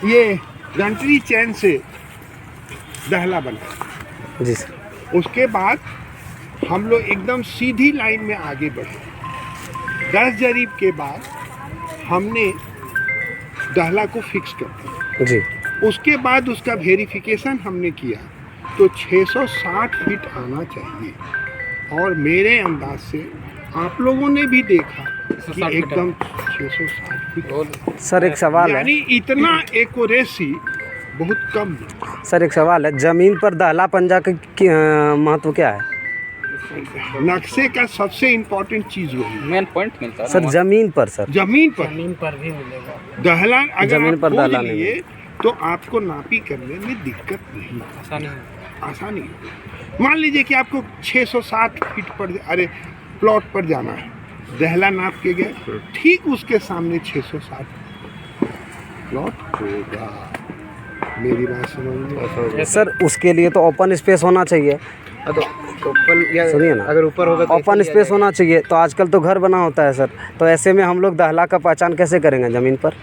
ये गंटरी चैन से दहला बना जी सर। उसके बाद हम लोग एकदम सीधी लाइन में आगे बढ़े। 10 जरीब के बाद हमने दहला को फिक्स कर दिया। जी उसके बाद उसका वेरिफिकेशन हमने किया तो 660 फीट आना चाहिए और मेरे अंदाज से आप लोगों ने भी देखा कि एकदम 660 फीट। सर एक सवाल है, यानी इतना एक्यूरेसी बहुत कम है। सर एक सवाल है, ज़मीन पर दहला पंजा का महत्व क्या है? नक्शे का सबसे इम्पोर्टेंट चीज वही है। मेन पॉइंट मिलता है सर ज़मीन पर, सर जमीन पर भी मिलेगा। दहला अगर जमीन आप पर खोज दहला लिए तो आपको नापी करने में दिक्कत नहीं, आसानी होगी। मान लीजिए कि आपको 660 फीट पर अरे प्लॉट पर जाना है, दहला नाप के गए, ठीक उसके सामने 660 प्लॉट होगा। मेरी बात समझ में? सर उसके लिए तो ओपन स्पेस होना चाहिए। सुनिए ना, अगर ऊपर होगा तो ओपन स्पेस होना चाहिए। तो आजकल तो घर बना होता है सर, तो ऐसे में हम लोग दहला का पहचान कैसे करेंगे ज़मीन पर?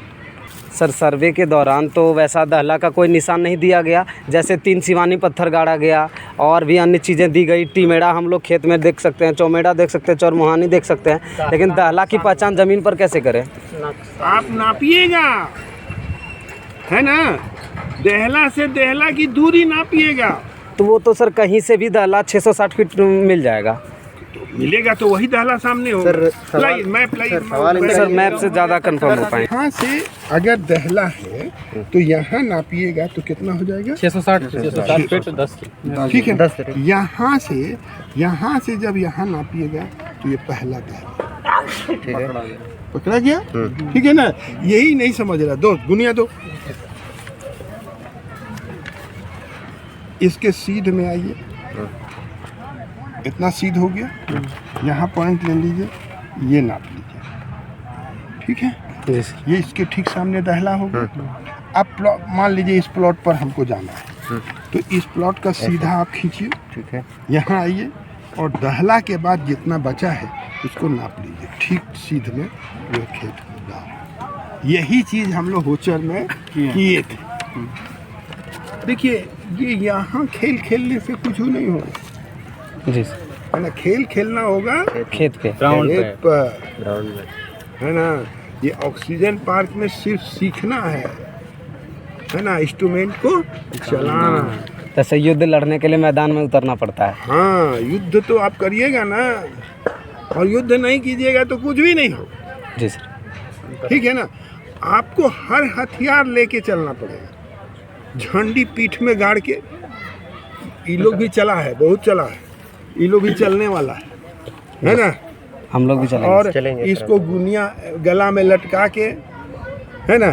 सर सर्वे के दौरान तो वैसा दहला का कोई निशान नहीं दिया गया, जैसे 3 सिवानी पत्थर गाड़ा गया और भी अन्य चीज़ें दी गई। टीमेड़ा हम लोग खेत में देख सकते हैं, चौमेड़ा देख सकते हैं, चौरमुहानी देख सकते हैं, लेकिन दहला की पहचान ज़मीन पर कैसे करें? आप नापिएगा, है ना, दहला से दहला की दूरी नापिएगा। तो वो तो सर कहीं से भी दहला 660 फीट मिल जाएगा। तो मिलेगा तो वही दहला सामने होगा। लाइए, मैप लाइए। सर मैप से ज़्यादा कंफर्म हो पाए। यहाँ से अगर दहला है तो यहाँ नापिएगा तो कितना हो जाएगा? 660 फीट 10। ठीक है, यहाँ से जब यहाँ नापिएगा तो ये पहला दहला पकड़ा गया। ठीक है ना, यही नहीं समझ रहा दोस्त, गुनिया दो। इसके सीध में आइए, इतना सीध हो गया, यहाँ पॉइंट ले लीजिए, ये नाप लीजिए। ठीक है, ये इसके ठीक सामने दहला होगा। अब मान लीजिए इस प्लॉट पर हमको जाना है, तो इस प्लॉट का सीधा आप खींचिए, ठीक है, यहाँ आइए और दहला के बाद जितना बचा है उसको नाप लीजिए। ठीक सीध में ये खेत होगा। यही चीज़ हम लोग होचर में किए थे। देखिए, ये यहाँ खेल खेलने से कुछ नहीं होगा जी सर, है ना, खेल खेलना होगा खेत पे, खेत पर, है ना। ये ऑक्सीजन पार्क में सिर्फ सीखना है ना, इंस्ट्रूमेंट को चलाना। जैसे युद्ध लड़ने के लिए मैदान में उतरना पड़ता है। हाँ, युद्ध तो आप करिएगा ना, और युद्ध नहीं कीजिएगा तो कुछ भी नहीं होगा। जी सर, ठीक है ना, आपको हर हथियार लेके चलना पड़ेगा। झंडी पीठ में गाड़ के, ये लोग भी चला है, बहुत चला है, ये लोग भी चलने वाला है ना। हम लोग भी चलेंगे। और इसको गुनिया गला में लटका के, है ना,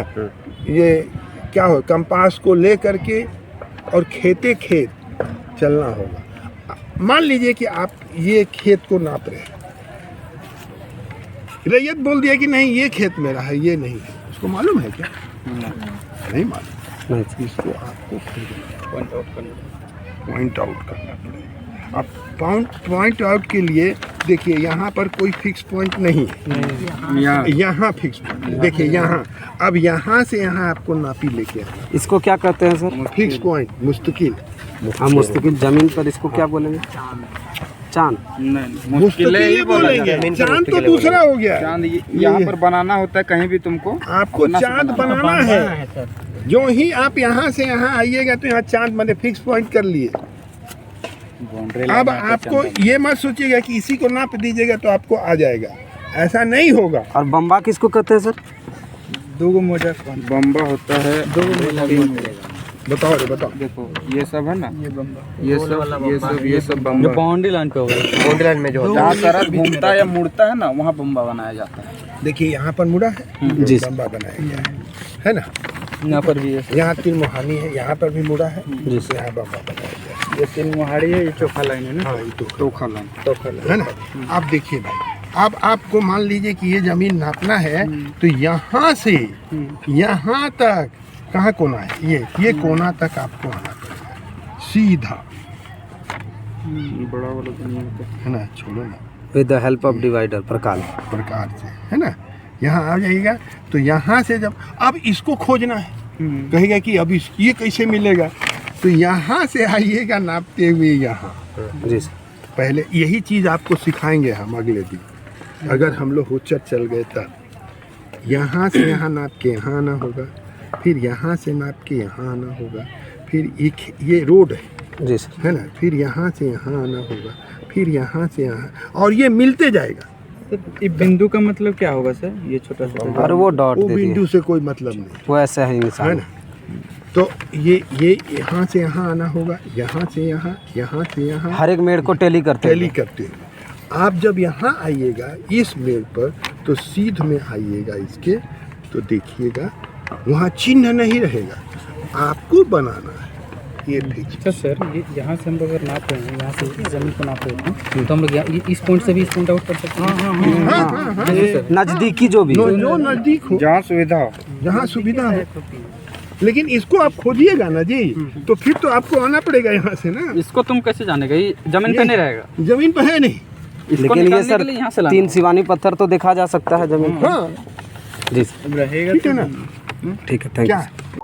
ये क्या हो, कंपास को ले करके और खेते खेत चलना होगा। मान लीजिए कि आप ये खेत को नाप रहे हैं, रैयत बोल दिया कि नहीं ये खेत मेरा है, ये नहीं है, उसको मालूम है क्या? नहीं मालूम। इसको आपको पॉइंट आउट करना पड़ेगा। अब पॉइंट आउट के लिए देखिए, यहाँ पर कोई फिक्स पॉइंट नहीं है, यहाँ फिक्स पॉइंट, देखिए यहाँ। अब यहाँ से यहाँ आपको नापी लेके आना। इसको क्या कहते हैं सर? फिक्स पॉइंट, मुस्तकिल। हम मुस्तकिल जमीन पर इसको क्या बोलेंगे? चांद? मुस्तकिल ही बोलेंगे, चांद तो दूसरा हो गया। चांद यहाँ पर बनाना होता है, कहीं भी तुमको आपको चांद बनाना है। जो ही आप यहाँ से यहाँ आइएगा तो यहाँ चांद मैंने फिक्स पॉइंट कर लिए। अब आपको ये मत सोचिएगा कि इसी को नाप दीजिएगा तो आपको आ जाएगा, ऐसा नहीं होगा। और बम्बा किसको कहते हैं सर? 2 मोजा बम्बा होता है। 2 बताओ रे, बताओ। देखो ये सब है ना, ये सब बम्बा जो बाउंड्री लाइन पे होगा, बाउंड्री लाइन में जो जहाँ सड़क घूमता है या मुड़ता है ना, वहाँ बम्बा बनाया जाता है। देखिए यहाँ पर मुड़ा है, जी बम्बा बनाया गया है ना। यहाँ पर भी है, यहाँ 3 मोहानी है, यहाँ पर भी मुड़ा है, यहाँ बम्बा बनाया गया है। ये 3 मोहाड़ी है, ये चौखा लाइन है ना। हाँ, ये चौखा लाइन है ना। अब देखिए भाई, अब आपको मान लीजिए कि ये जमीन नापना है, तो यहाँ से यहाँ तक कहाँ कोना है, ये कोना तक आपको आना पड़ेगा सीधा। बड़ा वाला दुनिया है ना, छोड़ो ना, with the help of divider प्रकार से, है ना। यहाँ आ जाइएगा तो यहाँ से जब अब इसको खोजना है, कहेगा कि अब ये कैसे मिलेगा, तो यहाँ से आइएगा नापते हुए यहाँ। जी सर। पहले यही चीज़ आपको सिखाएंगे हम अगले दिन, अगर हम लोग होचर चल गए तब। यहाँ से यहाँ नाप के यहाँ आना होगा, फिर यहाँ से नाप के यहाँ आना होगा, फिर एक ये रोड है जी सर। है ना, फिर यहाँ से यहाँ आना होगा, फिर यहाँ से यहाँ, और ये मिलते जाएगा। ये बिंदु का मतलब क्या होगा सर? ये छोटा सा और वो डॉट वो दे दिए, बिंदु से कोई मतलब नहीं, वो ऐसा है है निशान। ना। तो ये यहाँ से यहाँ आना होगा, यहाँ से यहाँ, यहाँ से यहाँ, हर एक मेड़ को टेली करते टैली हैं। करते हैं। आप जब यहाँ आइएगा इस मेल पर, तो सीध में आइएगा इसके, तो देखिएगा वहाँ चिन्ह नहीं रहेगा, आपको बनाना है ये फिक्स। अच्छा सर, ये यहाँ से हम लोग अगर नाप रहे हैं, यहाँ से इस जमीन को नाप रहे हैं, तो हम लोग इस पॉइंट से भी इस पॉइंट आउट कर सकते हैं। हाँ, नज़दीकी जो भी जो नज़दीक हो, जहाँ सुविधा हो। जहाँ सुविधा हो, लेकिन इसको आप खोजिएगा ना जी, तो फिर तो आपको आना पड़ेगा यहाँ से ना। इसको तुम कैसे जानेगा? ये जमीन पे नहीं रहेगा। जमीन पर है नहीं। इसको लेकिन ये निकालने सर के लिए यहाँ से लाना 3 सिवानी पत्थर तो देखा जा सकता है जमीन पर। हाँ जी सर। रहेगा ठीक है ना। ठीक है, थैंक क्या यू।